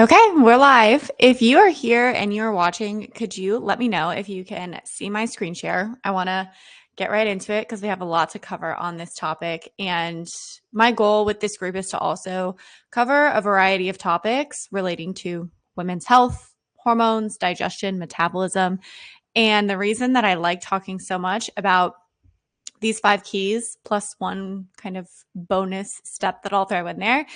Okay, we're live. If you are here and you're watching, could you let me know if you can see my screen share? I want to get right into it because we have a lot to cover on this topic. And my goal with this group is to also cover a variety of topics relating to women's health, hormones, digestion, metabolism. And the reason that I like talking so much about these 5 keys plus one kind of bonus step that I'll throw in there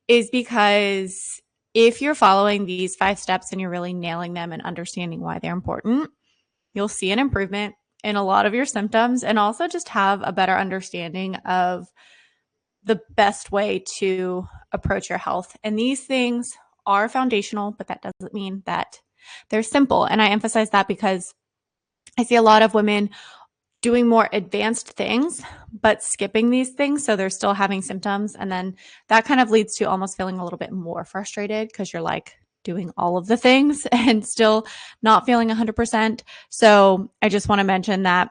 is because if you're following these 5 steps and you're really nailing them and understanding why they're important, you'll see an improvement in a lot of your symptoms and also just have a better understanding of the best way to approach your health. And these things are foundational, but that doesn't mean that they're simple. And I emphasize that because I see a lot of women doing more advanced things, but skipping these things. So they're still having symptoms. And then that kind of leads to almost feeling a little bit more frustrated because you're like doing all of the things and still not feeling 100%. So I just want to mention that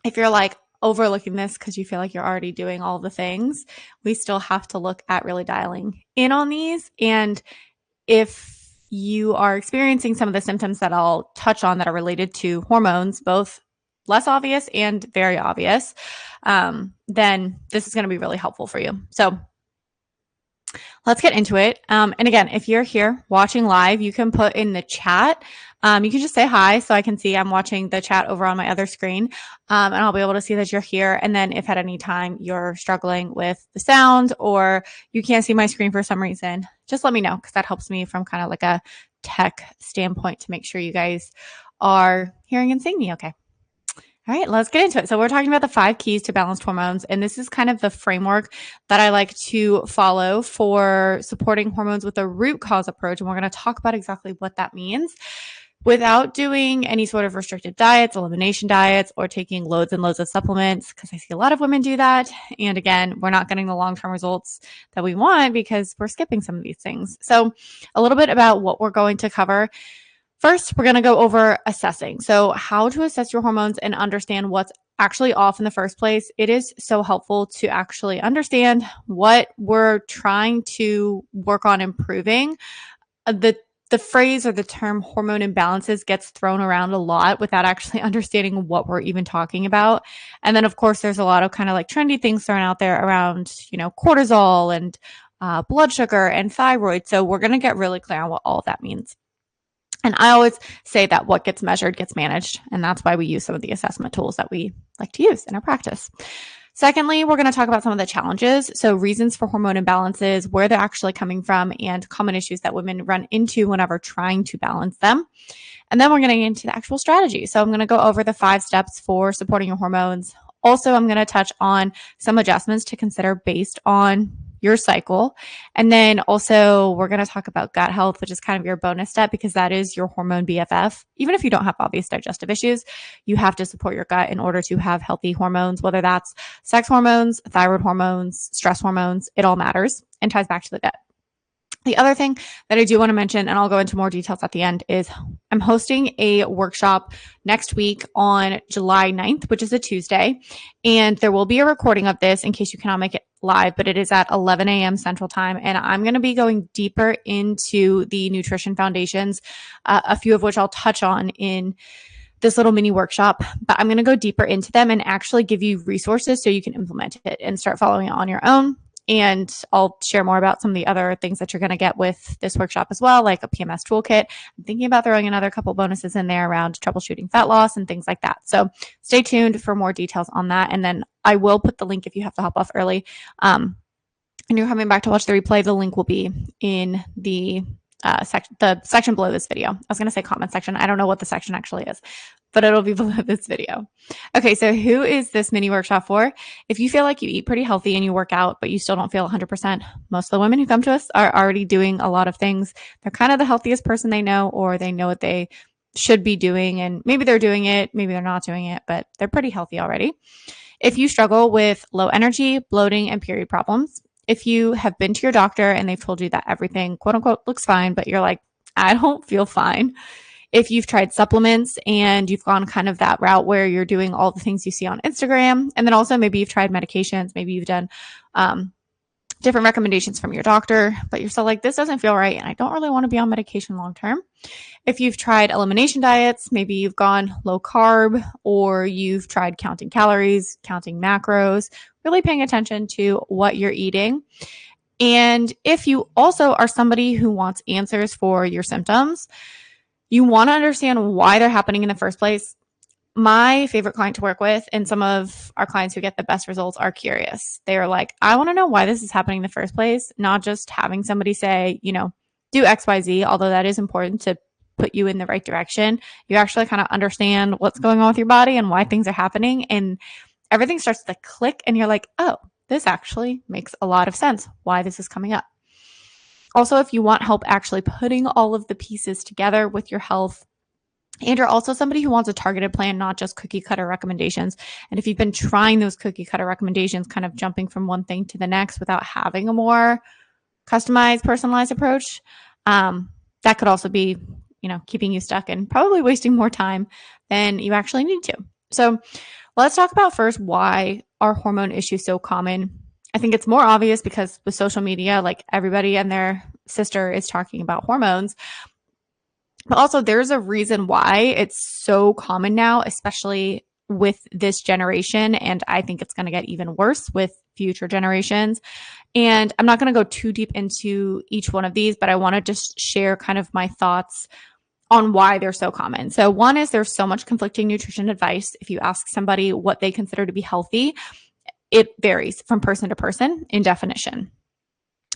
if you're like overlooking this because you feel like you're already doing all the things, we still have to look at really dialing in on these. And if you are experiencing some of the symptoms that I'll touch on that are related to hormones, both less obvious and very obvious, then this is going to be really helpful for you. So let's get into it. And again, if you're here watching live, you can put in the chat. You can just say hi so I can see I'm watching the chat over on my other screen, and I'll be able to see that you're here. And then if at any time you're struggling with the sound or you can't see my screen for some reason, just let me know because that helps me from kind of like a tech standpoint to make sure you guys are hearing and seeing me okay. All right, let's get into it. So we're talking about the 5 keys to balanced hormones, and this is kind of the framework that I like to follow for supporting hormones with a root cause approach, and we're going to talk about exactly what that means without doing any sort of restrictive diets, elimination diets, or taking loads and loads of supplements, because I see a lot of women do that. And again, we're not getting the long-term results that we want because we're skipping some of these things. So a little bit about what we're going to cover. First, we're going to go over assessing. So how to assess your hormones and understand what's actually off in the first place. It is so helpful to actually understand what we're trying to work on improving. The phrase or the term hormone imbalances gets thrown around a lot without actually understanding what we're even talking about. And then, of course, there's a lot of kind of like trendy things thrown out there around, cortisol and blood sugar and thyroid. So we're going to get really clear on what all of that means. And I always say that what gets measured gets managed. And that's why we use some of the assessment tools that we like to use in our practice. Secondly, we're going to talk about some of the challenges. So reasons for hormone imbalances, where they're actually coming from, and common issues that women run into whenever trying to balance them. And then we're going to get into the actual strategy. So I'm going to go over the 5 steps for supporting your hormones. Also, I'm going to touch on some adjustments to consider based on your cycle. And then also we're going to talk about gut health, which is kind of your bonus step because that is your hormone BFF. Even if you don't have obvious digestive issues, you have to support your gut in order to have healthy hormones, whether that's sex hormones, thyroid hormones, stress hormones, it all matters and ties back to the gut. The other thing that I do want to mention, and I'll go into more details at the end, is I'm hosting a workshop next week on July 9th, which is a Tuesday. And there will be a recording of this in case you cannot make it live, but it is at 11 a.m. Central Time. And I'm going to be going deeper into the nutrition foundations, a few of which I'll touch on in this little mini workshop, but I'm going to go deeper into them and actually give you resources so you can implement it and start following it on your own. And I'll share more about some of the other things that you're going to get with this workshop as well, like a PMS toolkit. I'm thinking about throwing another couple bonuses in there around troubleshooting fat loss and things like that. So stay tuned for more details on that. And then I will put the link if you have to hop off early. And you're coming back to watch the replay. The link will be in the section below this video. I was going to say comment section. I don't know what the section actually is, but it'll be below this video. Okay, so who is this mini workshop for? If you feel like you eat pretty healthy and you work out, but you still don't feel 100%, most of the women who come to us are already doing a lot of things. They're kind of the healthiest person they know, or they know what they should be doing, and maybe they're doing it, maybe they're not doing it, but they're pretty healthy already. If you struggle with low energy, bloating, and period problems, if you have been to your doctor and they've told you that everything, quote unquote, looks fine, but you're like, I don't feel fine. If you've tried supplements and you've gone kind of that route where you're doing all the things you see on Instagram, and then also maybe you've tried medications, maybe you've done different recommendations from your doctor, but you're still like, this doesn't feel right and I don't really want to be on medication long term. If you've tried elimination diets, maybe you've gone low carb, or you've tried counting calories, counting macros, really paying attention to what you're eating. And if you also are somebody who wants answers for your symptoms, you want to understand why they're happening in the first place. My favorite client to work with, and some of our clients who get the best results, are curious. They're like, I want to know why this is happening in the first place, not just having somebody say, do XYZ, although that is important to put you in the right direction. You actually kind of understand what's going on with your body and why things are happening. And everything starts to click, and you're like, oh, this actually makes a lot of sense why this is coming up. Also, if you want help actually putting all of the pieces together with your health, and you're also somebody who wants a targeted plan, not just cookie cutter recommendations. And if you've been trying those cookie cutter recommendations, kind of jumping from one thing to the next without having a more customized, personalized approach, that could also be, keeping you stuck and probably wasting more time than you actually need to. So let's talk about first why are hormone issues so common. I think it's more obvious because with social media, like everybody and their sister is talking about hormones. But also, there's a reason why it's so common now, especially with this generation. And I think it's going to get even worse with future generations. And I'm not going to go too deep into each one of these, but I want to just share kind of my thoughts on why they're so common. So one is there's so much conflicting nutrition advice. If you ask somebody what they consider to be healthy, it varies from person to person in definition.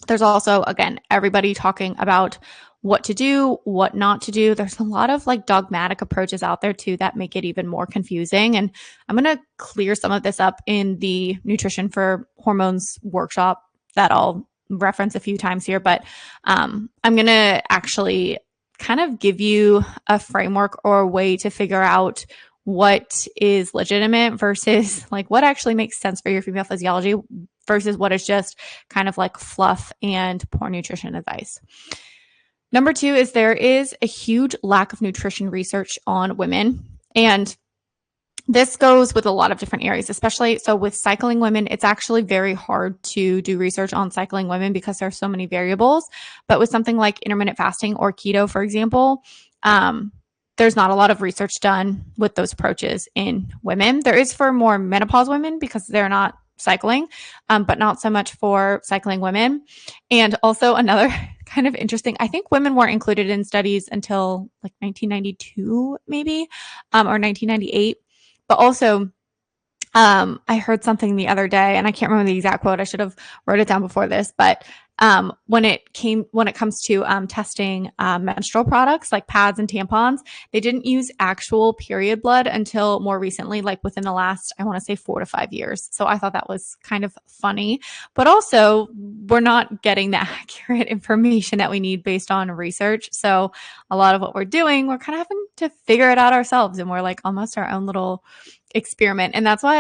There's also, again, everybody talking about what to do, what not to do. There's a lot of like dogmatic approaches out there too that make it even more confusing. And I'm going to clear some of this up in the Nutrition for Hormones workshop that I'll reference a few times here. But I'm going to actually kind of give you a framework or a way to figure out what is legitimate versus like what actually makes sense for your female physiology versus what is just kind of like fluff and poor nutrition advice. Number two is there is a huge lack of nutrition research on women. And this goes with a lot of different areas, especially so with cycling women, it's actually very hard to do research on cycling women because there are so many variables. But with something like intermittent fasting or keto, for example, there's not a lot of research done with those approaches in women. There is for more menopause women because they're not cycling, but not so much for cycling women. And also another kind of interesting, I think women weren't included in studies until like 1992, maybe, or 1998. But also, I heard something the other day, and I can't remember the exact quote. I should have wrote it down before this, but when it comes to testing menstrual products like pads and tampons, they didn't use actual period blood until more recently, like within the last, I want to say 4 to 5 years. So I thought that was kind of funny, but also we're not getting the accurate information that we need based on research. So a lot of what we're doing, we're kind of having to figure it out ourselves, and we're like almost our own little experiment. And that's why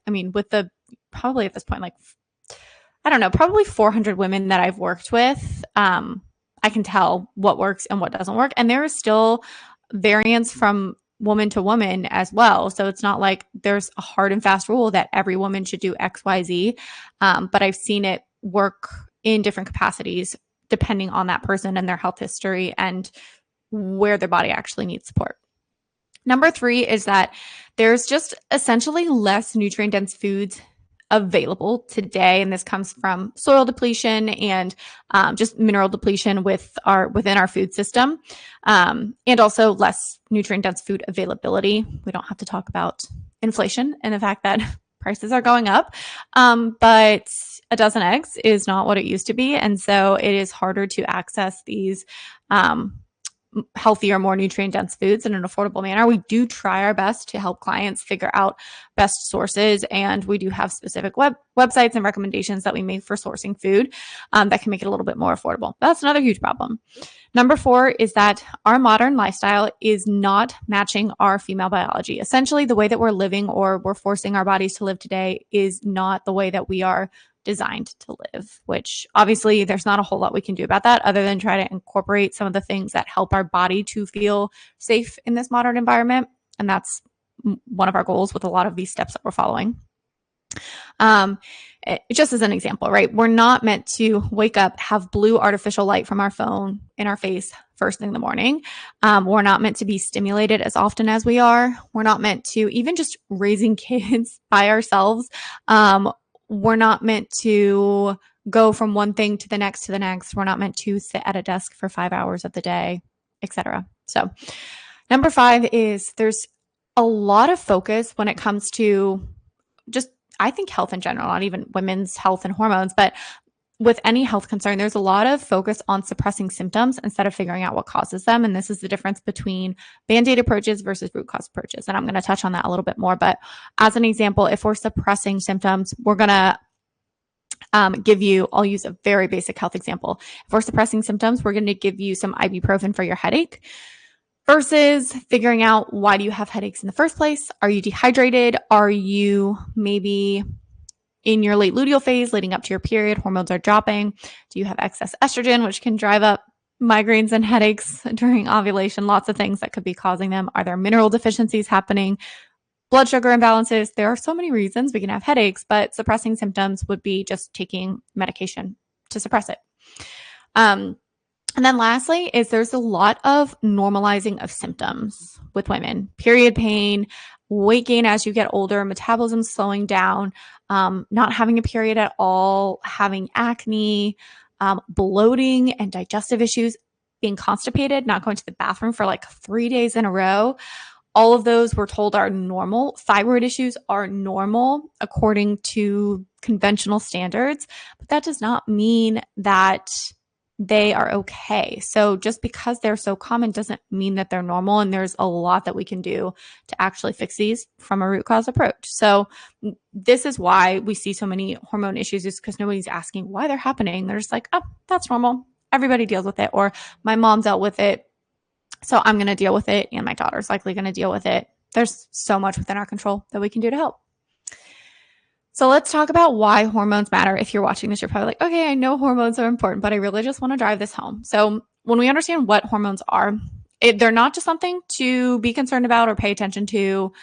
with the probably at this point, like, I don't know, probably 400 women that I've worked with, I can tell what works and what doesn't work. And there is still variance from woman to woman as well. So it's not like there's a hard and fast rule that every woman should do XYZ. But I've seen it work in different capacities depending on that person and their health history and where their body actually needs support. Number three is that there's just essentially less nutrient-dense foods available today, and this comes from soil depletion and just mineral depletion within our food system, and also less nutrient-dense food availability. We don't have to talk about inflation and the fact that prices are going up, but a dozen eggs is not what it used to be, and so it is harder to access these healthier, more nutrient-dense foods in an affordable manner. We do try our best to help clients figure out best sources, and we do have specific websites and recommendations that we make for sourcing food that can make it a little bit more affordable. That's another huge problem. Number four is that our modern lifestyle is not matching our female biology. Essentially, the way that we're living or we're forcing our bodies to live today is not the way that we are designed to live, which obviously there's not a whole lot we can do about that other than try to incorporate some of the things that help our body to feel safe in this modern environment. And that's one of our goals with a lot of these steps that we're following. Just as an example, right? We're not meant to wake up, have blue artificial light from our phone in our face first thing in the morning. We're not meant to be stimulated as often as we are. We're not meant to, even just raising kids by ourselves, we're not meant to go from one thing to the next to the next. We're not meant to sit at a desk for 5 hours of the day, etc. So, number 5 is there's a lot of focus when it comes to just, I think, health in general, not even women's health and hormones, but with any health concern, there's a lot of focus on suppressing symptoms instead of figuring out what causes them. And this is the difference between band-aid approaches versus root cause approaches. And I'm going to touch on that a little bit more. But as an example, if we're suppressing symptoms, we're going to I'll use a very basic health example. If we're suppressing symptoms, we're going to give you some ibuprofen for your headache versus figuring out, why do you have headaches in the first place? Are you dehydrated? Are you maybe in your late luteal phase leading up to your period? Hormones are dropping. Do you have excess estrogen, which can drive up migraines and headaches during ovulation? Lots of things that could be causing them. Are there mineral deficiencies happening? Blood sugar imbalances. There are so many reasons we can have headaches, but suppressing symptoms would be just taking medication to suppress it. And then lastly is there's a lot of normalizing of symptoms with women. Period pain, weight gain as you get older, metabolism slowing down, not having a period at all, having acne, bloating and digestive issues, being constipated, not going to the bathroom for like 3 days in a row. All of those we're told are normal. Thyroid issues are normal according to conventional standards, but that does not mean that they are okay. So just because they're so common doesn't mean that they're normal. And there's a lot that we can do to actually fix these from a root cause approach. So this is why we see so many hormone issues, is because nobody's asking why they're happening. They're just like, oh, that's normal. Everybody deals with it. Or my mom dealt with it, so I'm going to deal with it, and my daughter's likely going to deal with it. There's so much within our control that we can do to help. So let's talk about why hormones matter. If you're watching this, you're probably like, okay, I know hormones are important, but I really just want to drive this home. So when we understand what hormones are, they're not just something to be concerned about or pay attention to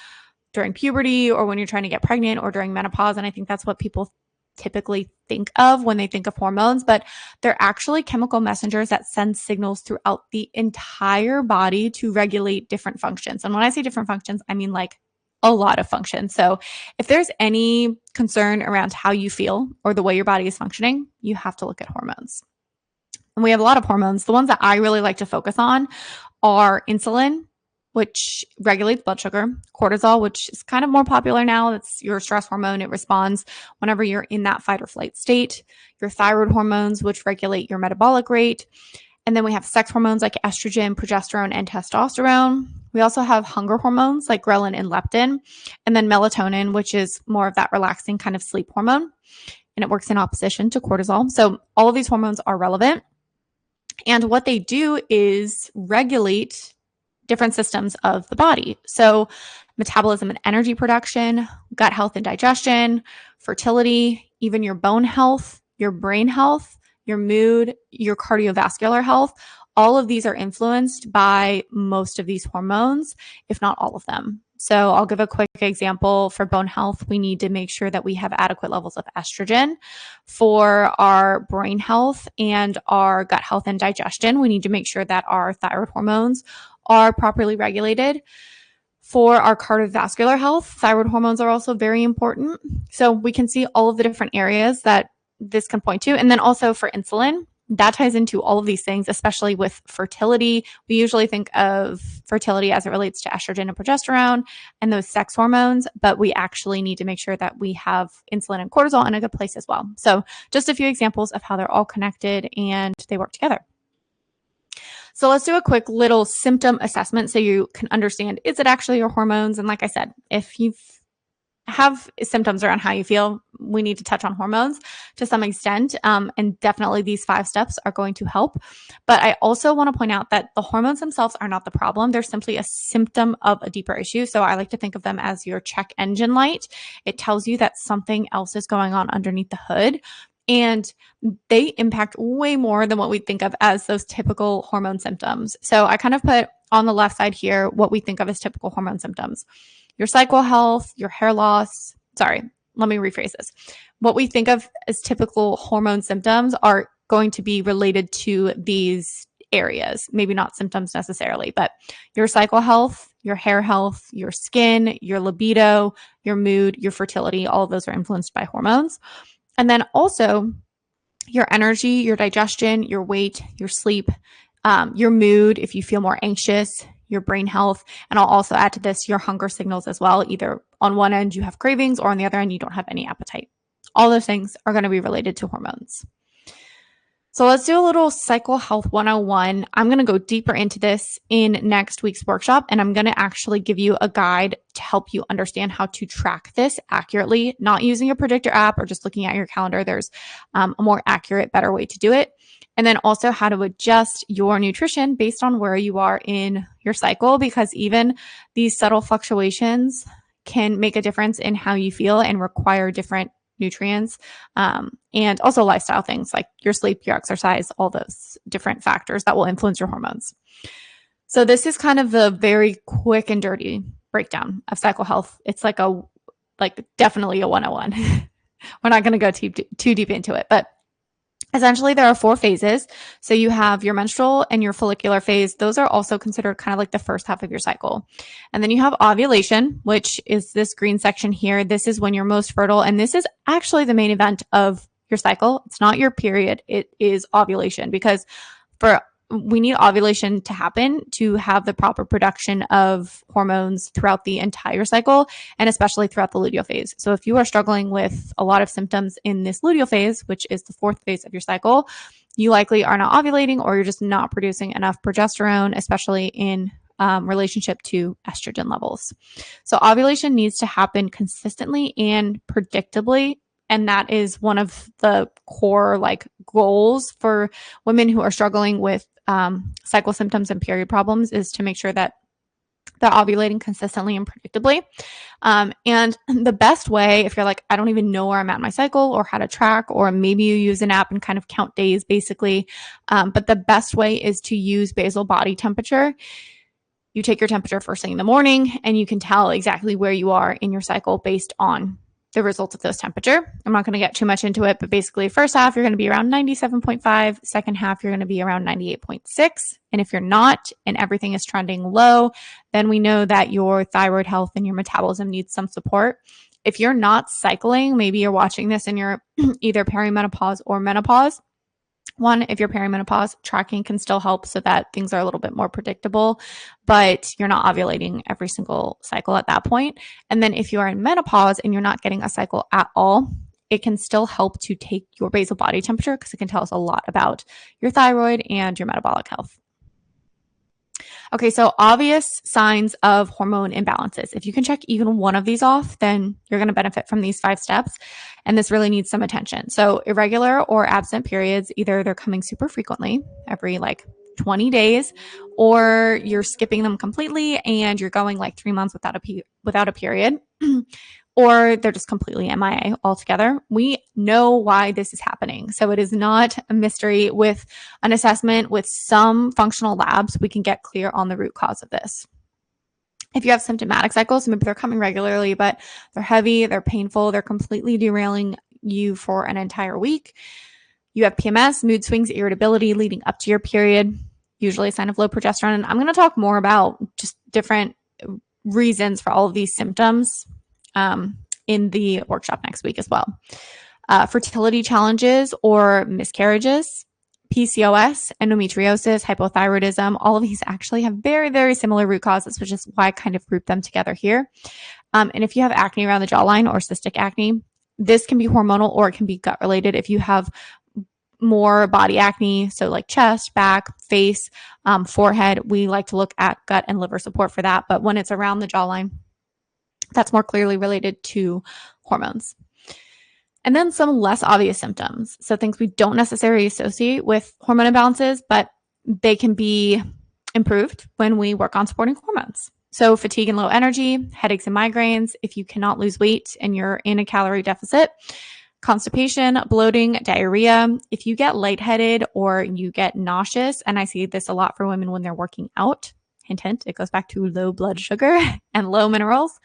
during puberty or when you're trying to get pregnant or during menopause. And I think that's what people typically think of when they think of hormones, but they're actually chemical messengers that send signals throughout the entire body to regulate different functions. And when I say different functions, I mean like a lot of functions. So if there's any concern around how you feel or the way your body is functioning, you have to look at hormones. And we have a lot of hormones. The ones that I really like to focus on are insulin, which regulates blood sugar, cortisol, which is kind of more popular now. It's your stress hormone. It responds whenever you're in that fight or flight state. Your thyroid hormones, which regulate your metabolic rate. And then we have sex hormones like estrogen, progesterone, and testosterone. We also have hunger hormones like ghrelin and leptin. And then melatonin, which is more of that relaxing kind of sleep hormone. And it works in opposition to cortisol. So all of these hormones are relevant. And what they do is regulate different systems of the body. So metabolism and energy production, gut health and digestion, fertility, even your bone health, your brain health, your mood, your cardiovascular health. All of these are influenced by most of these hormones, if not all of them. So I'll give a quick example. For bone health, we need to make sure that we have adequate levels of estrogen. For our brain health and our gut health and digestion, we need to make sure that our thyroid hormones are properly regulated. For our cardiovascular health, thyroid hormones are also very important. So we can see all of the different areas that this can point to. And then also for insulin, that ties into all of these things, especially with fertility. We usually think of fertility as it relates to estrogen and progesterone and those sex hormones, but we actually need to make sure that we have insulin and cortisol in a good place as well. So just a few examples of how they're all connected and they work together. So let's do a quick little symptom assessment so you can understand, is it actually your hormones? And like I said, if you have symptoms around how you feel, we need to touch on hormones to some extent. And definitely these 5 steps are going to help. But I also want to point out that the hormones themselves are not the problem. They're simply a symptom of a deeper issue. So I like to think of them as your check engine light. It tells you that something else is going on underneath the hood. And they impact way more than what we think of as those typical hormone symptoms. So I kind of put on the left side here what we think of as typical hormone symptoms. Your cycle health, your hair loss, let me rephrase this. What we think of as typical hormone symptoms are going to be related to these areas. Maybe not symptoms necessarily, but your cycle health, your hair health, your skin, your libido, your mood, your fertility, all of those are influenced by hormones. And then also your energy, your digestion, your weight, your sleep, your mood, if you feel more anxious, your brain health. And I'll also add to this your hunger signals as well. Either on one end you have cravings or on the other end you don't have any appetite. All those things are going to be related to hormones. So let's do a little cycle health 101. I'm going to go deeper into this in next week's workshop, and I'm going to actually give you a guide to help you understand how to track this accurately, not using a predictor app or just looking at your calendar. There's a more accurate, better way to do it. And then also how to adjust your nutrition based on where you are in your cycle, because even these subtle fluctuations can make a difference in how you feel and require different nutrients, and also lifestyle things like your sleep, your exercise, all those different factors that will influence your hormones. So this is kind of the very quick and dirty breakdown of cycle health. It's like definitely a 101. We're not going to go too deep into it, but essentially there are 4 phases. So you have your menstrual and your follicular phase. Those are also considered kind of like the first half of your cycle. And then you have ovulation, which is this green section here. This is when you're most fertile. And this is actually the main event of your cycle. It's not your period. It is ovulation, because we need ovulation to happen to have the proper production of hormones throughout the entire cycle, and especially throughout the luteal phase. So if you are struggling with a lot of symptoms in this luteal phase, which is the 4th phase of your cycle, you likely are not ovulating, or you're just not producing enough progesterone, especially in relationship to estrogen levels. So ovulation needs to happen consistently and predictably. And that is one of the core goals for women who are struggling with cycle symptoms and period problems, is to make sure that they're ovulating consistently and predictably. And the best way, if you're like, I don't even know where I'm at in my cycle or how to track, or maybe you use an app and kind of count days basically. But the best way is to use basal body temperature. You take your temperature first thing in the morning, and you can tell exactly where you are in your cycle based on the results of this temperature. I'm not going to get too much into it, but basically first half, you're going to be around 97.5. Second half, you're going to be around 98.6. And if you're not, and everything is trending low, then we know that your thyroid health and your metabolism needs some support. If you're not cycling, maybe you're watching this and you're either perimenopause or menopause. One, if you're perimenopause, tracking can still help so that things are a little bit more predictable, but you're not ovulating every single cycle at that point. And then if you are in menopause and you're not getting a cycle at all, it can still help to take your basal body temperature, because it can tell us a lot about your thyroid and your metabolic health. Okay, so obvious signs of hormone imbalances. If you can check even one of these off, then you're going to benefit from these 5 steps. And this really needs some attention. So irregular or absent periods, either they're coming super frequently, every 20 days, or you're skipping them completely and you're going 3 months without a period. Or they're just completely MIA altogether. We know why this is happening. So it is not a mystery. With an assessment with some functional labs, we can get clear on the root cause of this. If you have symptomatic cycles, maybe they're coming regularly, but they're heavy, they're painful, they're completely derailing you for an entire week. You have PMS, mood swings, irritability leading up to your period, usually a sign of low progesterone. And I'm going to talk more about just different reasons for all of these symptoms in the workshop next week as well. Fertility challenges or miscarriages, PCOS, endometriosis, hypothyroidism, all of these actually have very, very similar root causes, which is why I kind of group them together here. And if you have acne around the jawline or cystic acne, this can be hormonal or it can be gut related. If you have more body acne, so chest, back, face, forehead, we like to look at gut and liver support for that. But when it's around the jawline, that's more clearly related to hormones. And then some less obvious symptoms. So things we don't necessarily associate with hormone imbalances, but they can be improved when we work on supporting hormones. So fatigue and low energy, headaches and migraines, if you cannot lose weight and you're in a calorie deficit, constipation, bloating, diarrhea, if you get lightheaded or you get nauseous, and I see this a lot for women when they're working out, hint, hint, it goes back to low blood sugar and low minerals.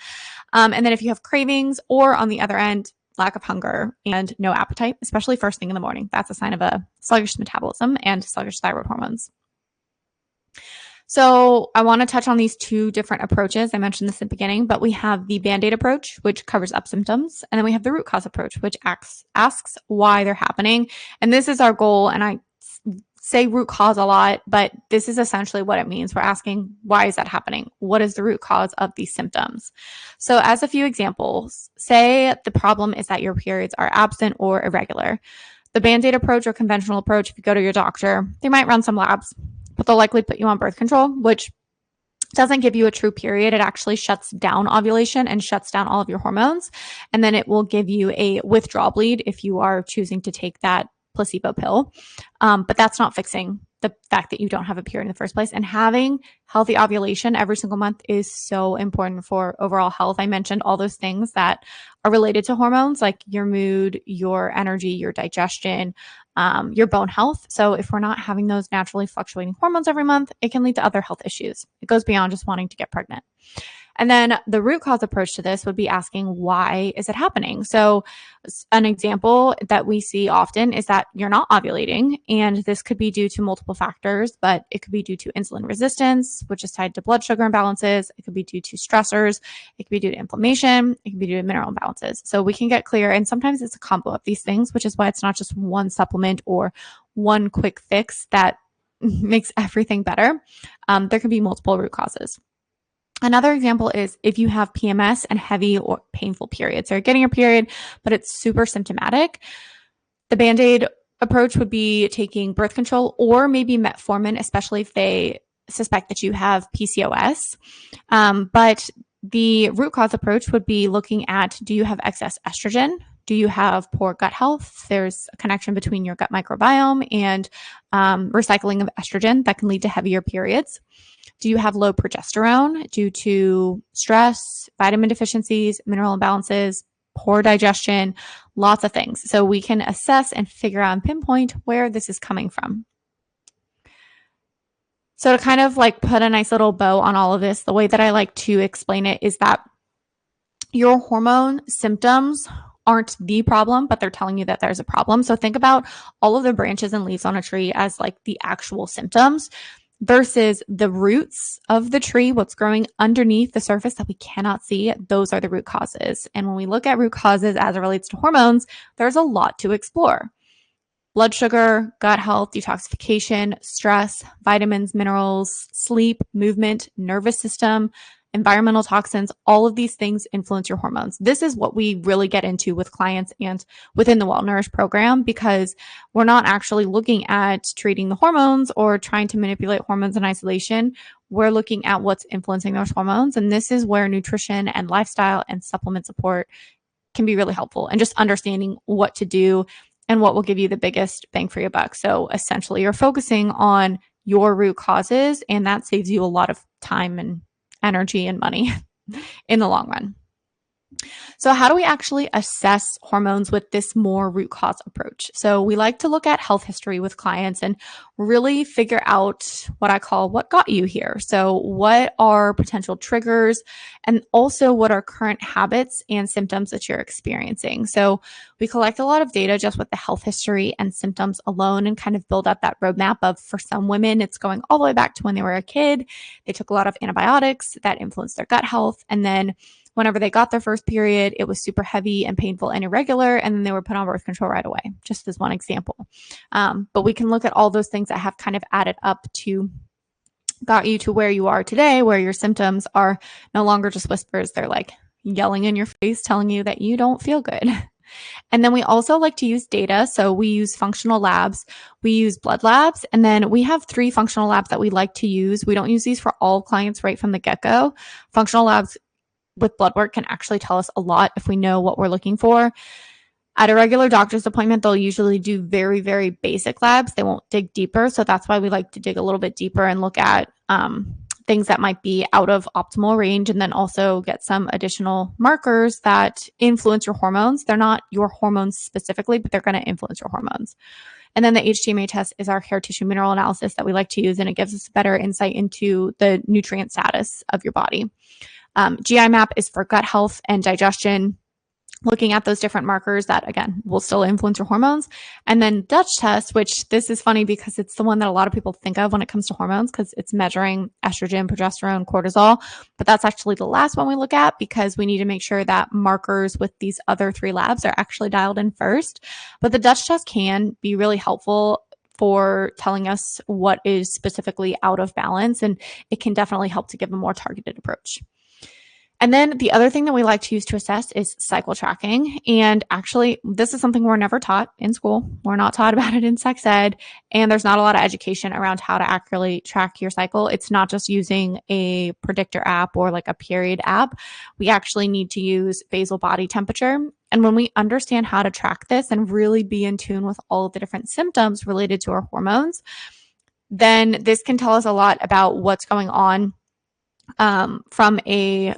And then if you have cravings, or on the other end, lack of hunger, and no appetite, especially first thing in the morning. That's a sign of a sluggish metabolism and sluggish thyroid hormones. So I want to touch on these two different approaches. I mentioned this at the beginning, but we have the Band-Aid approach, which covers up symptoms. And then we have the root cause approach, which asks why they're happening. And this is our goal. And I say root cause a lot, but this is essentially what it means. We're asking, why is that happening? What is the root cause of these symptoms? So as a few examples, say the problem is that your periods are absent or irregular. The Band-Aid approach or conventional approach, if you go to your doctor, they might run some labs, but they'll likely put you on birth control, which doesn't give you a true period. It actually shuts down ovulation and shuts down all of your hormones. And then it will give you a withdrawal bleed if you are choosing to take that placebo pill. But that's not fixing the fact that you don't have a period in the first place. And having healthy ovulation every single month is so important for overall health. I mentioned all those things that are related to hormones, like your mood, your energy, your digestion, your bone health. So if we're not having those naturally fluctuating hormones every month, it can lead to other health issues. It goes beyond just wanting to get pregnant. And then the root cause approach to this would be asking, why is it happening? So an example that we see often is that you're not ovulating, and this could be due to multiple factors, but it could be due to insulin resistance, which is tied to blood sugar imbalances. It could be due to stressors. It could be due to inflammation. It could be due to mineral imbalances. So we can get clear, and sometimes it's a combo of these things, which is why it's not just one supplement or one quick fix that makes everything better. There can be multiple root causes. Another example is if you have PMS and heavy or painful periods. So you're getting your period, but it's super symptomatic. The Band-Aid approach would be taking birth control or maybe metformin, especially if they suspect that you have PCOS. But the root cause approach would be looking at, do you have excess estrogen? Do you have poor gut health? There's a connection between your gut microbiome and recycling of estrogen that can lead to heavier periods. Do you have low progesterone due to stress, vitamin deficiencies, mineral imbalances, poor digestion, lots of things. So we can assess and figure out and pinpoint where this is coming from. So to kind of like put a nice little bow on all of this, the way that I like to explain it is that your hormone symptoms aren't the problem, but they're telling you that there's a problem. So think about all of the branches and leaves on a tree as like the actual symptoms versus the roots of the tree, what's growing underneath the surface that we cannot see. Those are the root causes. And when we look at root causes as it relates to hormones, there's a lot to explore. Blood sugar, gut health, detoxification, stress, vitamins, minerals, sleep, movement, nervous system, environmental toxins, all of these things influence your hormones. This is what we really get into with clients and within the Well Nourished program, because we're not actually looking at treating the hormones or trying to manipulate hormones in isolation. We're looking at what's influencing those hormones. And this is where nutrition and lifestyle and supplement support can be really helpful, and just understanding what to do and what will give you the biggest bang for your buck. So essentially, you're focusing on your root causes, and that saves you a lot of time and energy and money in the long run. So how do we actually assess hormones with this more root cause approach? So we like to look at health history with clients and really figure out what I call what got you here. So what are potential triggers, and also what are current habits and symptoms that you're experiencing. So we collect a lot of data just with the health history and symptoms alone and kind of build up that roadmap of, for some women, it's going all the way back to when they were a kid. They took a lot of antibiotics that influenced their gut health. And then whenever they got their first period, it was super heavy and painful and irregular, and then they were put on birth control right away, just as one example. But we can look at all those things that have kind of added up to got you to where you are today, where your symptoms are no longer just whispers. They're like yelling in your face, telling you that you don't feel good. And then we also like to use data. So we use functional labs, we use blood labs, and then we have 3 functional labs that we like to use. We don't use these for all clients right from the get-go. Functional labs with blood work can actually tell us a lot if we know what we're looking for. At a regular doctor's appointment, they'll usually do very, very basic labs. They won't dig deeper. So that's why we like to dig a little bit deeper and look at things that might be out of optimal range, and then also get some additional markers that influence your hormones. They're not your hormones specifically, but they're going to influence your hormones. And then the HTMA test is our hair tissue mineral analysis that we like to use, and it gives us better insight into the nutrient status of your body. GI map is for gut health and digestion. looking at those different markers that, again, will still influence your hormones. And then Dutch test, which this is funny because it's the one that a lot of people think of when it comes to hormones because it's measuring estrogen, progesterone, cortisol. But that's actually the last one we look at because we need to make sure that markers with these other 3 labs are actually dialed in first. But the Dutch test can be really helpful for telling us what is specifically out of balance, and it can definitely help to give a more targeted approach. And then the other thing that we like to use to assess is cycle tracking. And actually, this is something we're never taught in school. We're not taught about it in sex ed. And there's not a lot of education around how to accurately track your cycle. It's not just using a predictor app or like a period app. We actually need to use basal body temperature. And when we understand how to track this and really be in tune with all of the different symptoms related to our hormones, then this can tell us a lot about what's going on from a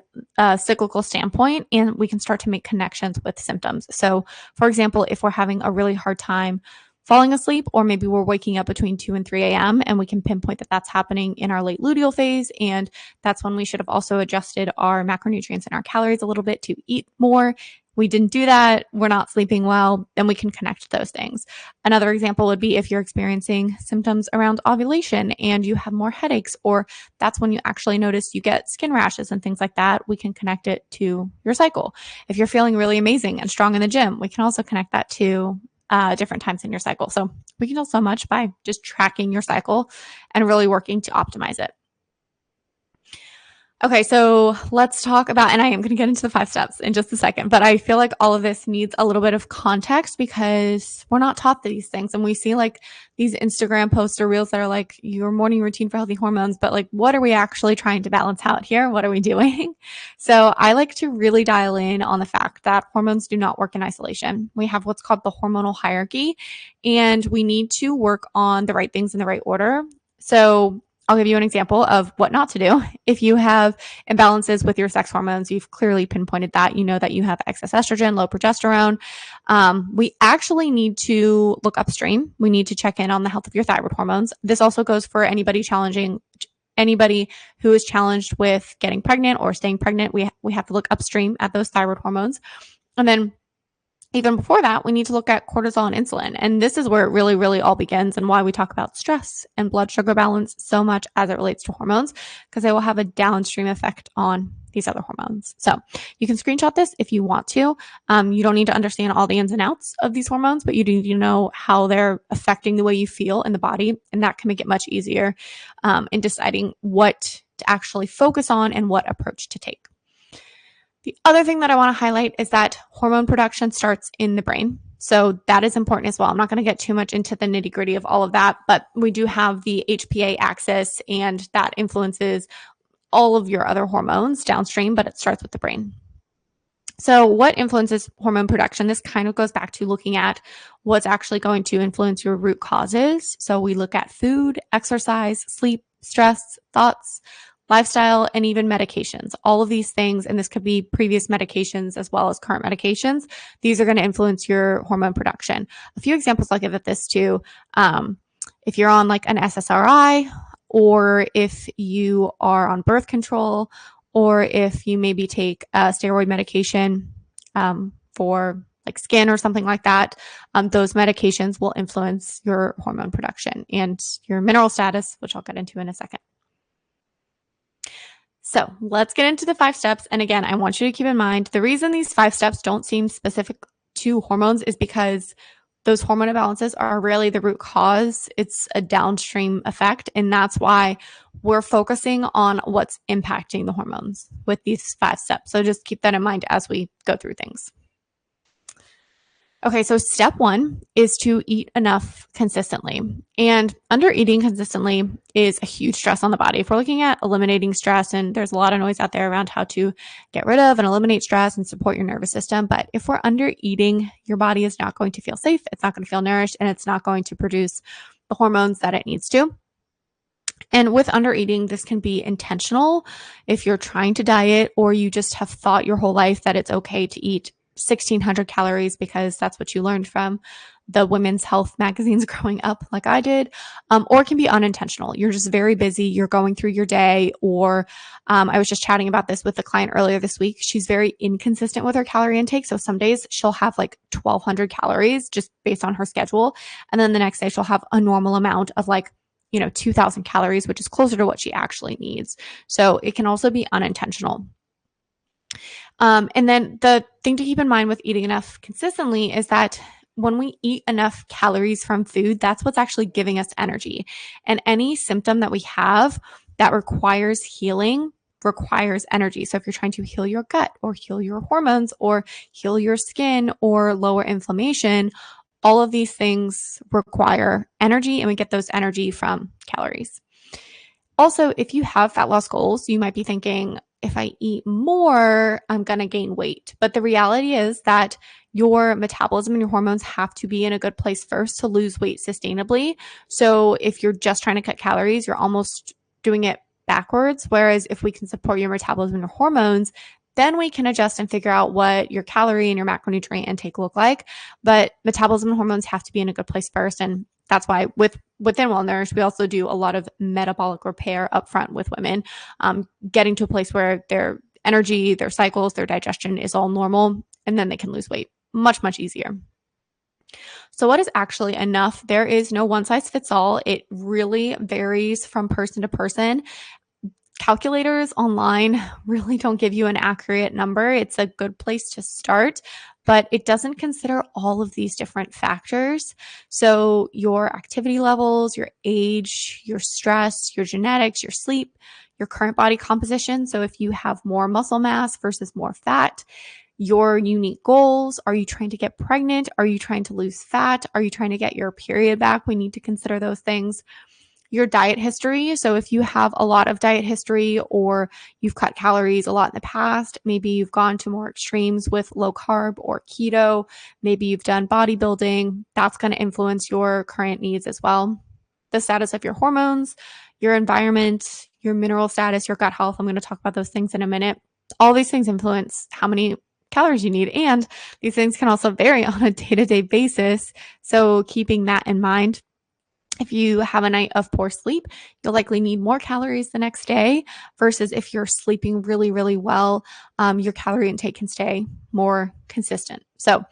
cyclical standpoint, and we can start to make connections with symptoms. So, for example, if we're having a really hard time falling asleep, or maybe we're waking up between 2 and 3 a.m., and we can pinpoint that that's happening in our late luteal phase, and that's when we should have also adjusted our macronutrients and our calories a little bit to eat more. We didn't do that, we're not sleeping well, then we can connect those things. Another example would be if you're experiencing symptoms around ovulation and you have more headaches, or that's when you actually notice you get skin rashes and things like that, we can connect it to your cycle. If you're feeling really amazing and strong in the gym, we can also connect that to different times in your cycle. So we can do so much by just tracking your cycle and really working to optimize it. Okay, so let's talk about, and I am going to get into the 5 steps in just a second, but I feel like all of this needs a little bit of context because we're not taught these things. And we see like these Instagram posts or reels that are like your morning routine for healthy hormones, but like, what are we actually trying to balance out here? What are we doing? So I like to really dial in on the fact that hormones do not work in isolation. We have what's called the hormonal hierarchy, and we need to work on the right things in the right order. So I'll give you an example of what not to do. If you have imbalances with your sex hormones, you've clearly pinpointed that. You know that you have excess estrogen, low progesterone. We actually need to look upstream. We need to check in on the health of your thyroid hormones. This also goes for anybody who is challenged with getting pregnant or staying pregnant. We have to look upstream at those thyroid hormones. And then even before that, we need to look at cortisol and insulin. And this is where it really, really all begins and why we talk about stress and blood sugar balance so much as it relates to hormones, because they will have a downstream effect on these other hormones. So you can screenshot this if you want to. You don't need to understand all the ins and outs of these hormones, but you do need to know how they're affecting the way you feel in the body. And that can make it much easier in deciding what to actually focus on and what approach to take. The other thing that I want to highlight is that hormone production starts in the brain. So that is important as well. I'm not going to get too much into the nitty gritty of all of that, but we do have the HPA axis, and that influences all of your other hormones downstream, but it starts with the brain. So what influences hormone production? This kind of goes back to looking at what's actually going to influence your root causes. So we look at food, exercise, sleep, stress, thoughts, lifestyle, and even medications. All of these things, and this could be previous medications as well as current medications, these are going to influence your hormone production. A few examples I'll give at this too. If you're on like an SSRI, or if you are on birth control, or if you maybe take a steroid medication for like skin or something like that, those medications will influence your hormone production and your mineral status, which I'll get into in a second. So let's get into the 5 steps. And again, I want you to keep in mind, the reason these 5 steps don't seem specific to hormones is because those hormone imbalances are really the root cause. It's a downstream effect. And that's why we're focusing on what's impacting the hormones with these 5 steps. So just keep that in mind as we go through things. Okay, so step 1 is to eat enough consistently. And under eating consistently is a huge stress on the body. If we're looking at eliminating stress, and there's a lot of noise out there around how to get rid of and eliminate stress and support your nervous system, but if we're under eating, your body is not going to feel safe, it's not going to feel nourished, and it's not going to produce the hormones that it needs to. And with under eating, this can be intentional if you're trying to diet or you just have thought your whole life that it's okay to eat 1,600 calories because that's what you learned from the women's health magazines growing up, like I did, or it can be unintentional. You're just very busy. You're going through your day, or I was just chatting about this with a client earlier this week. She's very inconsistent with her calorie intake. So some days she'll have like 1,200 calories just based on her schedule. And then the next day she'll have a normal amount of like, 2,000 calories, which is closer to what she actually needs. So it can also be unintentional. And then the thing to keep in mind with eating enough consistently is that when we eat enough calories from food, that's what's actually giving us energy. And any symptom that we have that requires healing requires energy. So if you're trying to heal your gut or heal your hormones or heal your skin or lower inflammation, all of these things require energy, and we get those energy from calories. Also, if you have fat loss goals, you might be thinking, if I eat more, I'm going to gain weight. But the reality is that your metabolism and your hormones have to be in a good place first to lose weight sustainably. So if you're just trying to cut calories, you're almost doing it backwards. Whereas if we can support your metabolism and your hormones, then we can adjust and figure out what your calorie and your macronutrient intake look like. But metabolism and hormones have to be in a good place first. And that's why within Well Nourished, we also do a lot of metabolic repair upfront with women, getting to a place where their energy, their cycles, their digestion is all normal, and then they can lose weight much, much easier. So what is actually enough? There is no one size fits all. It really varies from person to person. Calculators online really don't give you an accurate number. It's a good place to start, but it doesn't consider all of these different factors. So your activity levels, your age, your stress, your genetics, your sleep, your current body composition. So if you have more muscle mass versus more fat, your unique goals. Are you trying to get pregnant? Are you trying to lose fat? Are you trying to get your period back? We need to consider those things. Your diet history. So if you have a lot of diet history or you've cut calories a lot in the past, maybe you've gone to more extremes with low carb or keto, maybe you've done bodybuilding, that's going to influence your current needs as well. The status of your hormones, your environment, your mineral status, your gut health. I'm going to talk about those things in a minute. All these things influence how many calories you need, and these things can also vary on a day-to-day basis. So keeping that in mind. If you have a night of poor sleep, you'll likely need more calories the next day versus if you're sleeping really, really well, your calorie intake can stay more consistent. So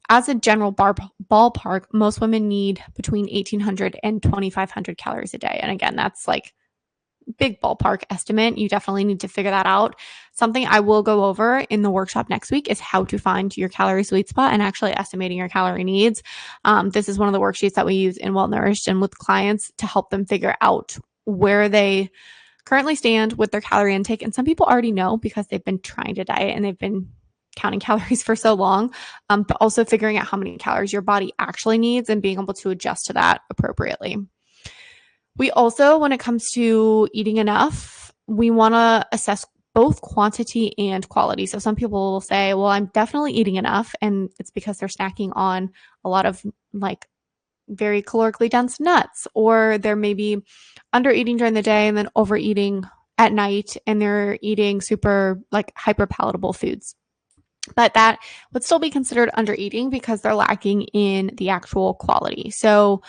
as a general ballpark, most women need between 1,800 and 2,500 calories a day. And again, that's like big ballpark estimate. You definitely need to figure that out. Something I will go over in the workshop next week is how to find your calorie sweet spot and actually estimating your calorie needs. This is one of the worksheets that we use in Well Nourished and with clients to help them figure out where they currently stand with their calorie intake. And some people already know because they've been trying to diet and they've been counting calories for so long, but also figuring out how many calories your body actually needs and being able to adjust to that appropriately. We also, when it comes to eating enough, we want to assess both quantity and quality. So some people will say, well, I'm definitely eating enough. And it's because they're snacking on a lot of like very calorically dense nuts, or they're maybe under eating during the day and then overeating at night, and they're eating super like hyper palatable foods. But that would still be considered under eating because they're lacking in the actual quality. So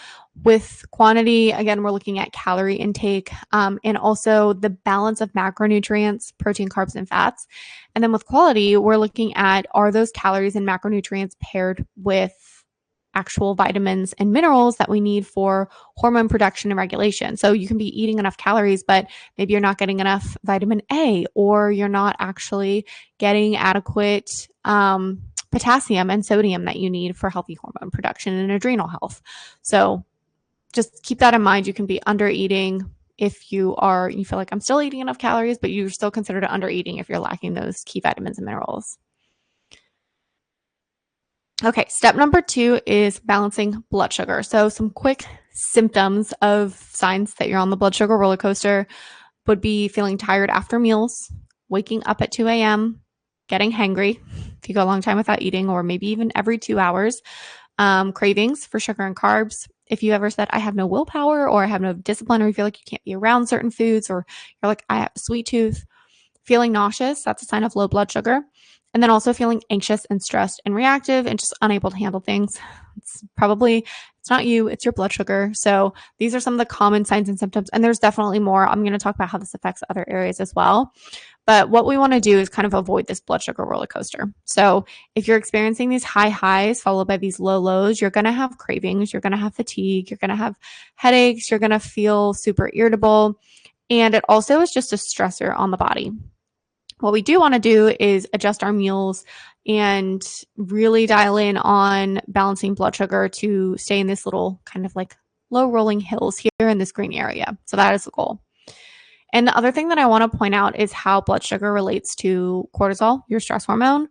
with quantity, again, we're looking at calorie intake, and also the balance of macronutrients, protein, carbs, and fats. And then with quality, we're looking at, are those calories and macronutrients paired with actual vitamins and minerals that we need for hormone production and regulation. So you can be eating enough calories, but maybe you're not getting enough vitamin A, or you're not actually getting adequate potassium and sodium that you need for healthy hormone production and adrenal health. So just keep that in mind. You can be under eating if you feel like I'm still eating enough calories, but you're still considered under eating if you're lacking those key vitamins and minerals. Okay, step number 2 is balancing blood sugar. So some quick symptoms of signs that you're on the blood sugar roller coaster would be feeling tired after meals, waking up at 2 a.m., getting hangry if you go a long time without eating, or maybe even every 2 hours, cravings for sugar and carbs. If you ever said, I have no willpower, or I have no discipline, or you feel like you can't be around certain foods, or you're like, I have a sweet tooth, feeling nauseous, that's a sign of low blood sugar. And then also feeling anxious and stressed and reactive and just unable to handle things. It's not you, it's your blood sugar. So these are some of the common signs and symptoms. And there's definitely more. I'm going to talk about how this affects other areas as well. But what we want to do is kind of avoid this blood sugar roller coaster. So if you're experiencing these high highs followed by these low lows, you're going to have cravings, you're going to have fatigue, you're going to have headaches, you're going to feel super irritable. And it also is just a stressor on the body. What we do want to do is adjust our meals and really dial in on balancing blood sugar to stay in this little kind of like low rolling hills here in this green area. So that is the goal. And the other thing that I want to point out is how blood sugar relates to cortisol, your stress hormone.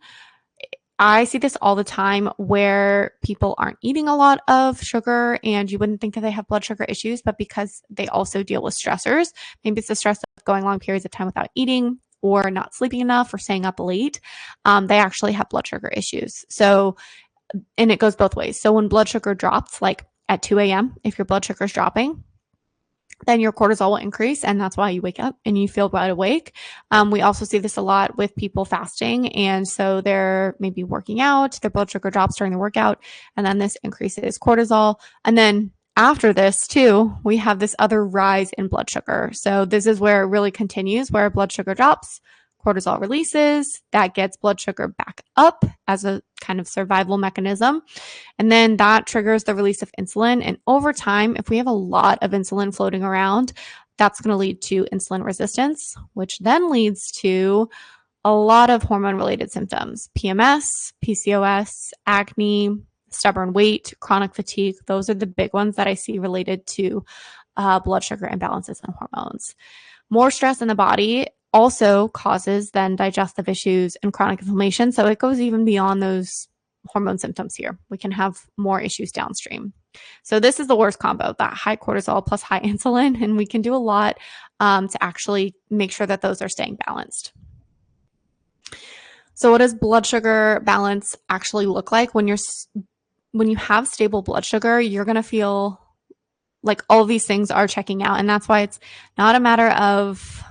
I see this all the time where people aren't eating a lot of sugar and you wouldn't think that they have blood sugar issues, but because they also deal with stressors, maybe it's the stress of going long periods of time without eating or not sleeping enough or staying up late, they actually have blood sugar issues. So, and it goes both ways. So when blood sugar drops, like at 2 a.m., if your blood sugar is dropping, then your cortisol will increase, and that's why you wake up and you feel wide awake. We also see this a lot with people fasting, and so they're maybe working out, their blood sugar drops during the workout, and then this increases cortisol. And then after this too, we have this other rise in blood sugar. So this is where it really continues, where blood sugar drops, cortisol releases, that gets blood sugar back up as a kind of survival mechanism. And then that triggers the release of insulin. And over time, if we have a lot of insulin floating around, that's going to lead to insulin resistance, which then leads to a lot of hormone related symptoms: PMS, PCOS, acne, stubborn weight, chronic fatigue. Those are the big ones that I see related to blood sugar imbalances and hormones. More stress in the body also causes then digestive issues and chronic inflammation. So it goes even beyond those hormone symptoms here. We can have more issues downstream. So this is the worst combo, that high cortisol plus high insulin, and we can do a lot to actually make sure that those are staying balanced. So what does blood sugar balance actually look like? When you have stable blood sugar, you're going to feel like all of these things are checking out. And that's why it's not a matter of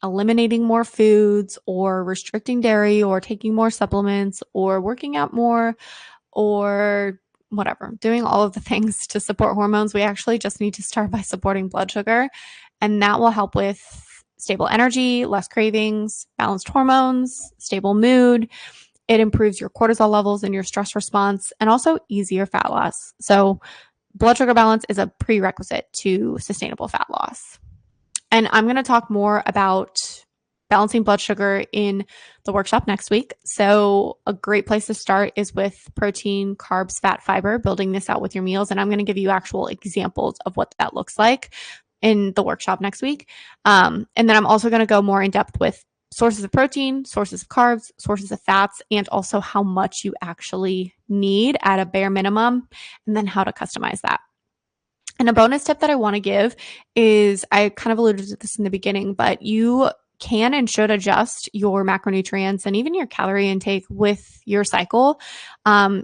eliminating more foods or restricting dairy or taking more supplements or working out more or whatever, doing all of the things to support hormones. We actually just need to start by supporting blood sugar, and that will help with stable energy, less cravings, balanced hormones, stable mood. It improves your cortisol levels and your stress response, and also easier fat loss. So blood sugar balance is a prerequisite to sustainable fat loss. And I'm going to talk more about balancing blood sugar in the workshop next week. So a great place to start is with protein, carbs, fat, fiber, building this out with your meals. And I'm going to give you actual examples of what that looks like in the workshop next week. And then I'm also going to go more in depth with sources of protein, sources of carbs, sources of fats, and also how much you actually need at a bare minimum, and then how to customize that. And a bonus tip that I want to give is, I kind of alluded to this in the beginning, but you can and should adjust your macronutrients and even your calorie intake with your cycle.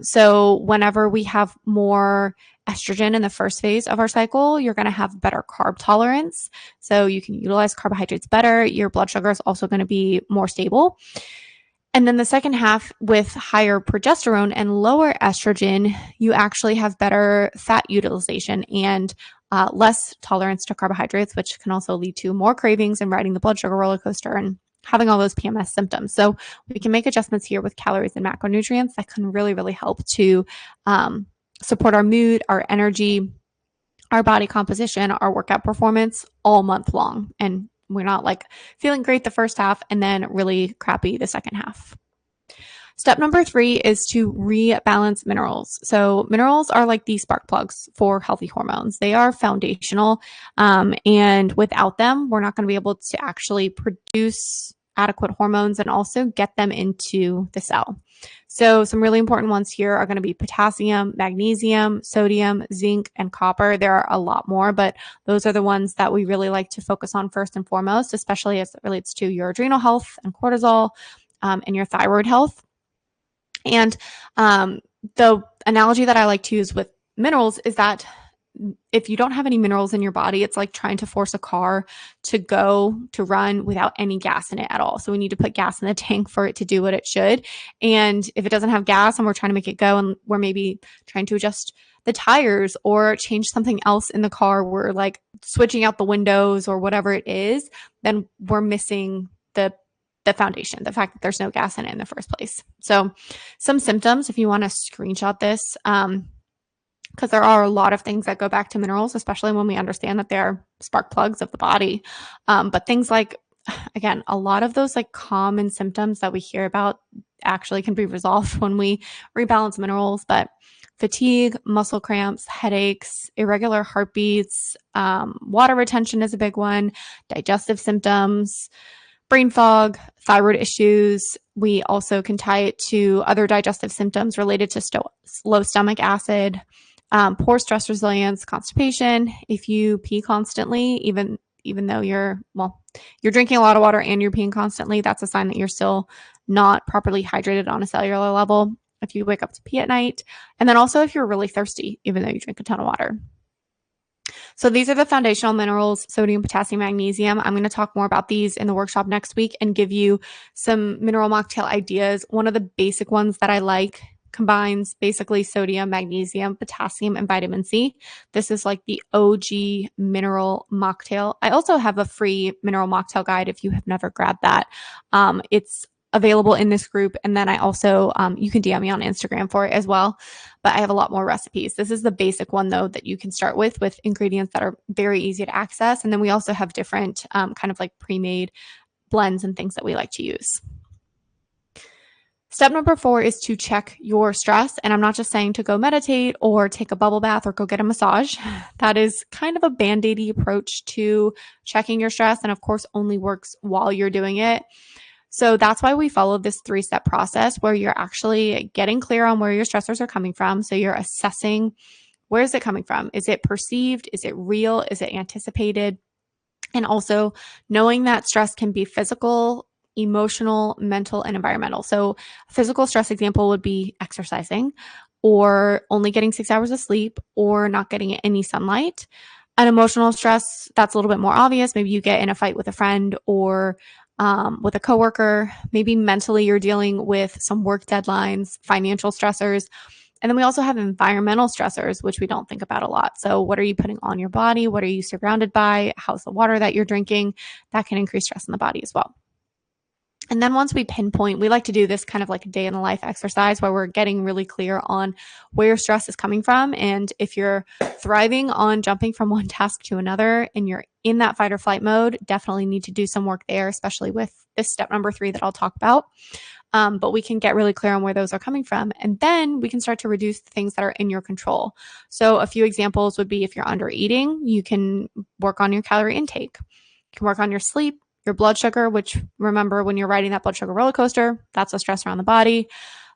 So whenever we have more estrogen in the first phase of our cycle, you're going to have better carb tolerance. So you can utilize carbohydrates better. Your blood sugar is also going to be more stable. And then the second half, with higher progesterone and lower estrogen, you actually have better fat utilization and less tolerance to carbohydrates, which can also lead to more cravings and riding the blood sugar roller coaster and having all those PMS symptoms. So we can make adjustments here with calories and macronutrients that can really, really help to support our mood, our energy, our body composition, our workout performance all month long. And we're not like feeling great the first half and then really crappy the second half. Step number 3 is to rebalance minerals. So minerals are like the spark plugs for healthy hormones. They are foundational, and without them, we're not going to be able to actually produce adequate hormones and also get them into the cell. So some really important ones here are going to be potassium, magnesium, sodium, zinc, and copper. There are a lot more, but those are the ones that we really like to focus on first and foremost, especially as it relates to your adrenal health and cortisol, and your thyroid health. And the analogy that I like to use with minerals is that if you don't have any minerals in your body, it's like trying to force a car to run without any gas in it at all. So we need to put gas in the tank for it to do what it should. And if it doesn't have gas and we're trying to make it go and we're maybe trying to adjust the tires or change something else in the car, we're like switching out the windows or whatever it is, then we're missing the foundation, the fact that there's no gas in it in the first place. So some symptoms, if you want to screenshot this, because there are a lot of things that go back to minerals, especially when we understand that they're spark plugs of the body. But things like, again, a lot of those like common symptoms that we hear about actually can be resolved when we rebalance minerals. But fatigue, muscle cramps, headaches, irregular heartbeats, water retention is a big one, digestive symptoms, brain fog, thyroid issues. We also can tie it to other digestive symptoms related to low stomach acid, poor stress resilience, constipation. If you pee constantly, even though you're drinking a lot of water and you're peeing constantly, that's a sign that you're still not properly hydrated on a cellular level. If you wake up to pee at night, and then also if you're really thirsty, even though you drink a ton of water. So these are the foundational minerals: sodium, potassium, magnesium. I'm going to talk more about these in the workshop next week and give you some mineral mocktail ideas. One of the basic ones that I like combines basically sodium, magnesium, potassium, and vitamin C. This is like the OG mineral mocktail. I also have a free mineral mocktail guide if you have never grabbed that. It's available in this group. And then I also, you can DM me on Instagram for it as well. But I have a lot more recipes. This is the basic one, though, that you can start with ingredients that are very easy to access. And then we also have different kind of like pre-made blends and things that we like to use. Step number 4 is to check your stress. And I'm not just saying to go meditate or take a bubble bath or go get a massage. That is kind of a band-aidy approach to checking your stress, and of course only works while you're doing it. So that's why we follow this 3-step process where you're actually getting clear on where your stressors are coming from. So you're assessing, where is it coming from? Is it perceived? Is it real? Is it anticipated? And also knowing that stress can be physical, emotional, mental, and environmental. So a physical stress example would be exercising or only getting 6 hours of sleep or not getting any sunlight. An emotional stress, that's a little bit more obvious. Maybe you get in a fight with a friend or with a coworker. Maybe mentally you're dealing with some work deadlines, financial stressors. And then we also have environmental stressors, which we don't think about a lot. So what are you putting on your body? What are you surrounded by? How's the water that you're drinking? That can increase stress in the body as well. And then once we pinpoint, we like to do this kind of like a day in the life exercise where we're getting really clear on where stress is coming from. And if you're thriving on jumping from one task to another and you're in that fight or flight mode, definitely need to do some work there, especially with this step number 3 that I'll talk about. But we can get really clear on where those are coming from. And then we can start to reduce the things that are in your control. So a few examples would be if you're under eating, you can work on your calorie intake. You can work on your sleep, your blood sugar, which remember when you're riding that blood sugar roller coaster, that's a stressor on the body.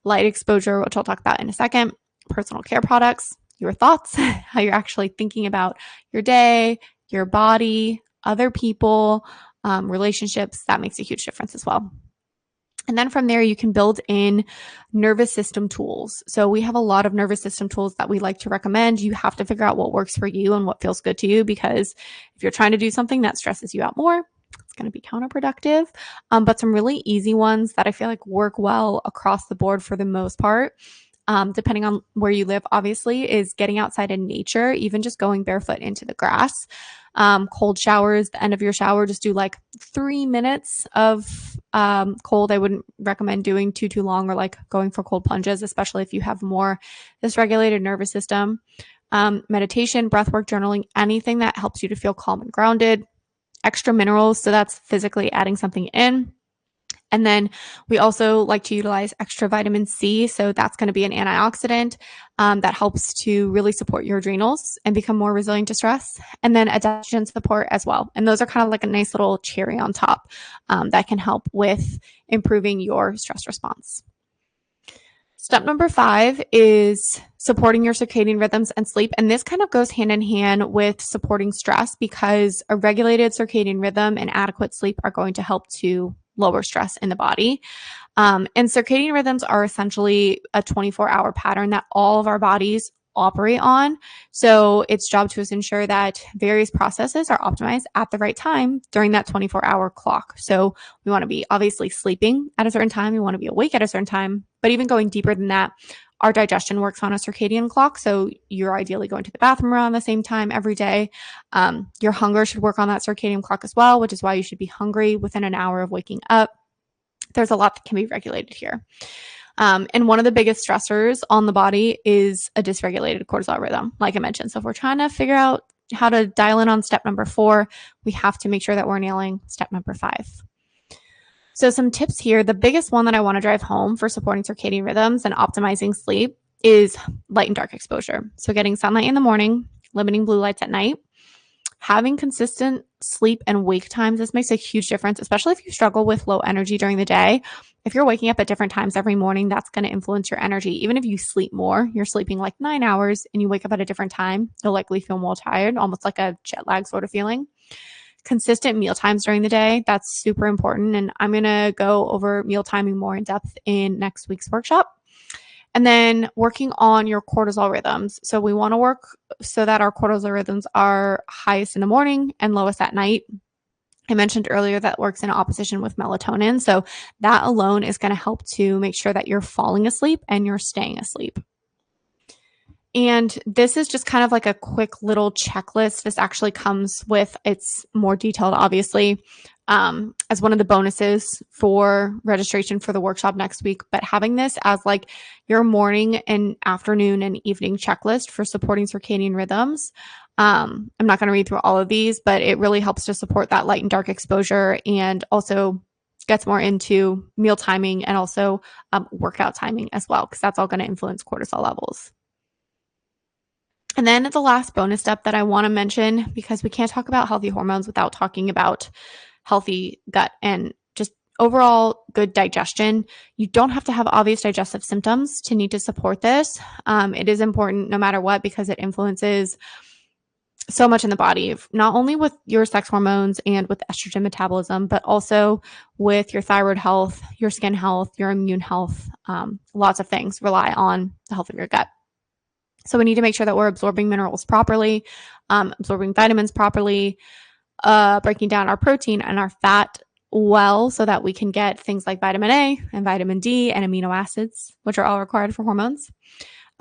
Light exposure, which I'll talk about in a second. Personal care products, your thoughts, how you're actually thinking about your day, your body, other people, relationships. That makes a huge difference as well. And then from there, you can build in nervous system tools. So we have a lot of nervous system tools that we like to recommend. You have to figure out what works for you and what feels good to you, because if you're trying to do something that stresses you out more, it's going to be counterproductive. But some really easy ones that I feel like work well across the board for the most part, depending on where you live, obviously, is getting outside in nature, even just going barefoot into the grass. Cold showers, the end of your shower, just do like 3 minutes of cold. I wouldn't recommend doing too long or like going for cold plunges, especially if you have more dysregulated nervous system. Meditation, breathwork, journaling, anything that helps you to feel calm and grounded. Extra minerals, so that's physically adding something in. And then we also like to utilize extra vitamin C. So that's going to be an antioxidant that helps to really support your adrenals and become more resilient to stress. And then adaptogen support as well. And those are kind of like a nice little cherry on top that can help with improving your stress response. Step number 5 is supporting your circadian rhythms and sleep. And this kind of goes hand in hand with supporting stress, because a regulated circadian rhythm and adequate sleep are going to help to lower stress in the body. And circadian rhythms are essentially a 24-hour pattern that all of our bodies operate on. So its job to ensure that various processes are optimized at the right time during that 24-hour clock. So we want to be obviously sleeping at a certain time. We want to be awake at a certain time, but even going deeper than that, our digestion works on a circadian clock. So you're ideally going to the bathroom around the same time every day. Your hunger should work on that circadian clock as well, which is why you should be hungry within an hour of waking up. There's a lot that can be regulated here. And one of the biggest stressors on the body is a dysregulated cortisol rhythm, like I mentioned. So if we're trying to figure out how to dial in on step number 4, we have to make sure that we're nailing step number 5. So some tips here. The biggest one that I want to drive home for supporting circadian rhythms and optimizing sleep is light and dark exposure. So getting sunlight in the morning, limiting blue lights at night, having consistent sleep and wake times. This makes a huge difference, especially if you struggle with low energy during the day. If you're waking up at different times every morning, that's going to influence your energy. Even if you sleep more, you're sleeping like 9 hours and you wake up at a different time, you'll likely feel more tired, almost like a jet lag sort of feeling. Consistent meal times during the day, that's super important. And I'm going to go over meal timing more in depth in next week's workshop. And then working on your cortisol rhythms. So we want to work so that our cortisol rhythms are highest in the morning and lowest at night. I mentioned earlier that works in opposition with melatonin. So that alone is going to help to make sure that you're falling asleep and you're staying asleep. And this is just kind of like a quick little checklist. This actually comes with, it's more detailed, obviously, as one of the bonuses for registration for the workshop next week. But having this as like your morning and afternoon and evening checklist for supporting circadian rhythms. I'm not going to read through all of these, but it really helps to support that light and dark exposure and also gets more into meal timing and also workout timing as well, because that's all going to influence cortisol levels. And then the last bonus step that I want to mention, because we can't talk about healthy hormones without talking about healthy gut and just overall good digestion. You don't have to have obvious digestive symptoms to need to support this. It is important no matter what, because it influences so much in the body, not only with your sex hormones and with estrogen metabolism, but also with your thyroid health, your skin health, your immune health. Lots of things rely on the health of your gut. So we need to make sure that we're absorbing minerals properly, absorbing vitamins properly, breaking down our protein and our fat well so that we can get things like vitamin A and vitamin D and amino acids, which are all required for hormones.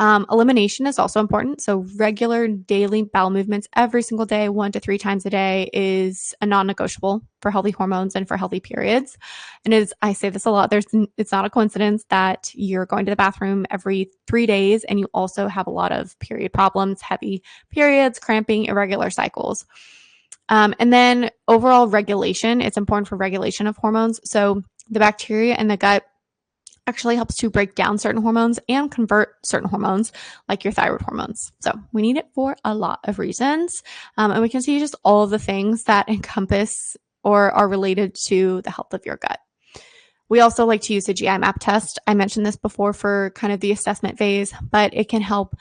Elimination is also important. So regular daily bowel movements every single day, 1 to 3 times a day, is a non-negotiable for healthy hormones and for healthy periods. And I say this a lot, it's not a coincidence that you're going to the bathroom every 3 days and you also have a lot of period problems, heavy periods, cramping, irregular cycles. And then overall regulation, it's important for regulation of hormones. So the bacteria in the gut actually helps to break down certain hormones and convert certain hormones like your thyroid hormones. So we need it for a lot of reasons. And we can see just all of the things that encompass or are related to the health of your gut. We also like to use the GI map test. I mentioned this before for kind of the assessment phase, but it can help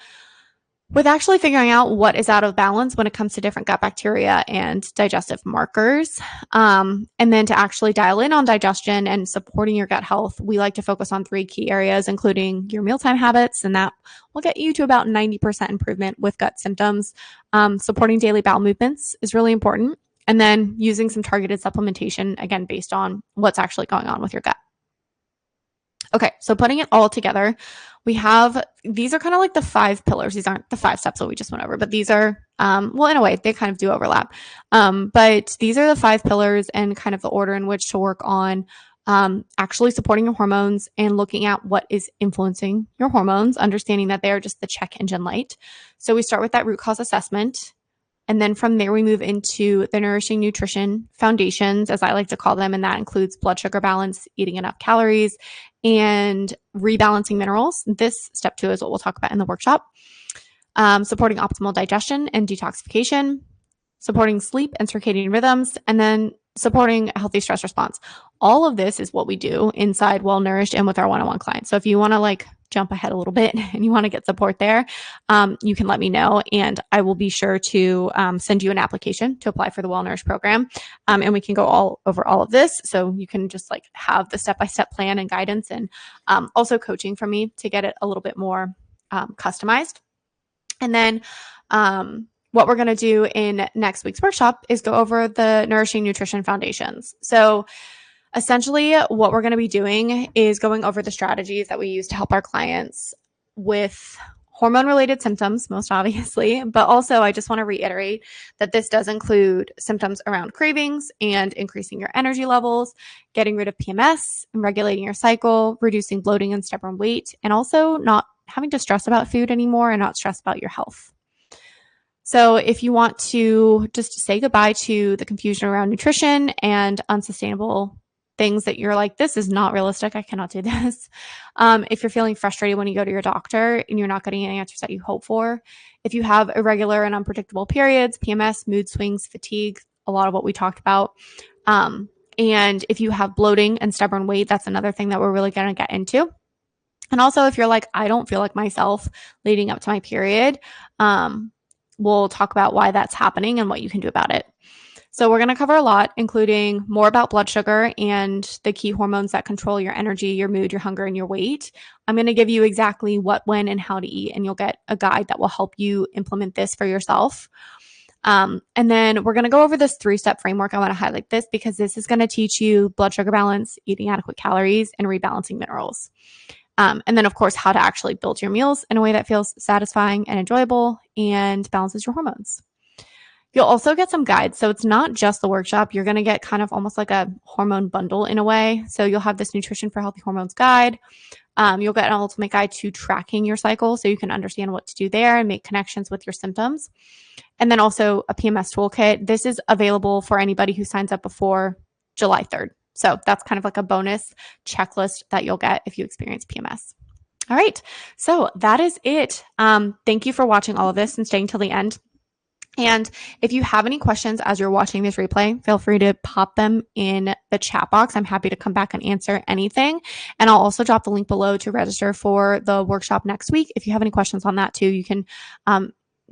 with actually figuring out what is out of balance when it comes to different gut bacteria and digestive markers. And then to actually dial in on digestion and supporting your gut health, we like to focus on 3 key areas, including your mealtime habits, and that will get you to about 90% improvement with gut symptoms. Supporting daily bowel movements is really important. And then using some targeted supplementation, again, based on what's actually going on with your gut. Okay, so putting it all together, these are kind of like the 5 pillars. These aren't the 5 steps that we just went over, but these are, well, in a way, they kind of do overlap. But these are the 5 pillars and kind of the order in which to work on actually supporting your hormones and looking at what is influencing your hormones, understanding that they are just the check engine light. So we start with that root cause assessment. And then from there, we move into the nourishing nutrition foundations, as I like to call them. And that includes blood sugar balance, eating enough calories, and rebalancing minerals. This step 2 is what we'll talk about in the workshop. Supporting optimal digestion and detoxification, supporting sleep and circadian rhythms, and then supporting a healthy stress response. All of this is what we do inside Well Nourished and with our one-on-one clients. So if you want to jump ahead a little bit and you want to get support there, you can let me know and I will be sure to send you an application to apply for the Well Nourished program. And we can go over all of this. So you can just have the step-by-step plan and guidance and also coaching from me to get it a little bit more customized. And then what we're going to do in next week's workshop is go over the nourishing nutrition foundations. So essentially, what we're going to be doing is going over the strategies that we use to help our clients with hormone-related symptoms, most obviously, but also I just want to reiterate that this does include symptoms around cravings and increasing your energy levels, getting rid of PMS and regulating your cycle, reducing bloating and stubborn weight, and also not having to stress about food anymore and not stress about your health. So if you want to just say goodbye to the confusion around nutrition and unsustainable things that you're like, this is not realistic, I cannot do this. If you're feeling frustrated when you go to your doctor and you're not getting any answers that you hope for, if you have irregular and unpredictable periods, PMS, mood swings, fatigue, a lot of what we talked about, and if you have bloating and stubborn weight, that's another thing that we're really going to get into. And also, if you're like, I don't feel like myself leading up to my period, we'll talk about why that's happening and what you can do about it. So we're going to cover a lot, including more about blood sugar and the key hormones that control your energy, your mood, your hunger, and your weight. I'm going to give you exactly what, when, and how to eat, and you'll get a guide that will help you implement this for yourself. And then we're going to go over this 3-step framework. I want to highlight this because this is going to teach you blood sugar balance, eating adequate calories, and rebalancing minerals. And then, of course, how to actually build your meals in a way that feels satisfying and enjoyable and balances your hormones. You'll also get some guides. So it's not just the workshop. You're going to get kind of almost like a hormone bundle in a way. So you'll have this Nutrition for Healthy Hormones guide. You'll get an ultimate guide to tracking your cycle so you can understand what to do there and make connections with your symptoms. And then also a PMS toolkit. This is available for anybody who signs up before July 3rd. So that's kind of like a bonus checklist that you'll get if you experience PMS. All right. So that is it. Thank you for watching all of this and staying till the end. And if you have any questions as you're watching this replay, feel free to pop them in the chat box. I'm happy to come back and answer anything. And I'll also drop the link below to register for the workshop next week. If you have any questions on that too, you can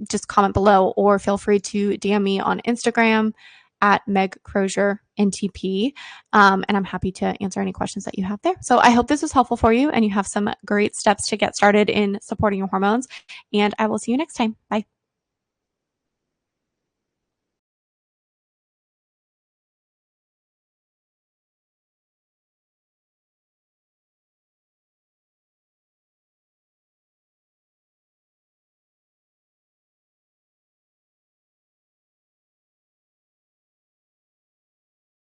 just comment below or feel free to DM me on Instagram at Meg Crozier NTP. And I'm happy to answer any questions that you have there. So I hope this was helpful for you and you have some great steps to get started in supporting your hormones. And I will see you next time. Bye.